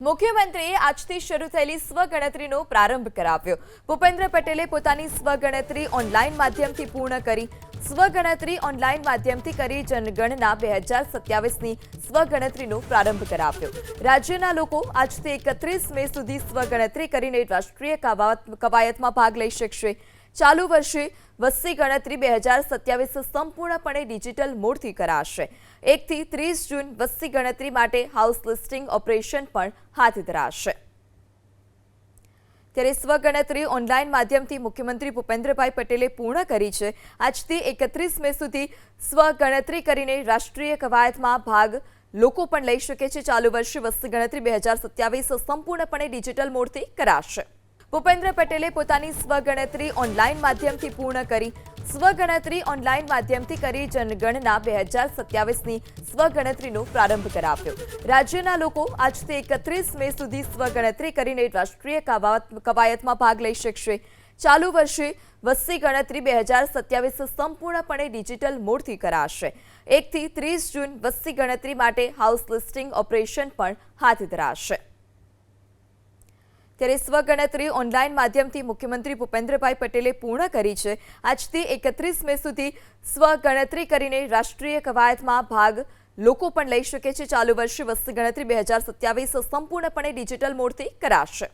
મુખ્યમંત્રીએ આજથી શરૂ થયેલી સ્વગણતરીનો પ્રારંભ કરાવ્યો। ભૂપેન્દ્ર પટેલે પોતાની સ્વગણતરી ઓનલાઈન માધ્યમથી પૂર્ણ કરી। સ્વગણતરી ઓનલાઈન માધ્યમથી કરી જનગણના 2027ની સ્વગણતરીનો પ્રારંભ કરાવ્યો। રાજ્યના લોકો આજથી 31 મે સુધી સ્વગણતરી કરીને રાષ્ટ્રીય કવાયતમાં ભાગ લઈ શકશે। ચાલુ વર્ષે વસ્તી ગણતરી 2027 સંપૂર્ણપણે ડિજિટલ મોડથી કરાશે। 1 થી 30 જૂન વસ્તી ગણતરી માટે હાઉસ લિસ્ટિંગ ઓપરેશન પણ હાથ ધરાશે। ત્યારે સ્વગણતરી ઓનલાઈન માધ્યમથી મુખ્યમંત્રી ભૂપેન્દ્રભાઈ પટેલે પૂર્ણ કરી છે। આજથી 31 મે સુધી સ્વગણતરી કરીને રાષ્ટ્રીય કવાયતમાં ભાગ લોકો પણ લઈ શકે છે। ચાલુ વર્ષે વસ્તી ગણતરી 2027 સંપૂર્ણપણે ડિજિટલ મોડથી કરાશે। ભૂપેન્દ્ર પટેલે પોતાની સ્વગણતરી ઓનલાઈન માધ્યમથી પૂર્ણ કરી। સ્વગણતરી ઓનલાઈન માધ્યમથી કરી જનગણના 2027ની સ્વગણતરીનો પ્રારંભ કરાવ્યો। રાજ્યના લોકો આજથી 31 મે સુધી સ્વગણતરી કરીને રાષ્ટ્રીય કવાયતમાં ભાગ લઈ શકશે। ચાલુ વર્ષે વસ્તી ગણતરી 2027 સંપૂર્ણપણે ડિજિટલ મોડથી કરાશે। 1 થી 30 જૂન વસ્તી ગણતરી માટે હાઉસ લિસ્ટિંગ ઓપરેશન પણ હાથ ધરાશે। ત્યારે સ્વગણતરી ઓનલાઈન માધ્યમથી મુખ્યમંત્રી ભૂપેન્દ્રભાઈ પટેલે પૂર્ણ કરી છે। આજથી 31 મે સુધી સ્વગણતરી કરીને રાષ્ટ્રીય કવાયતમાં ભાગ લોકો પણ લઈ શકે છે। ચાલુ વર્ષે વસ્તી ગણતરી 2027 સંપૂર્ણપણે ડિજિટલ મોડથી કરાશે।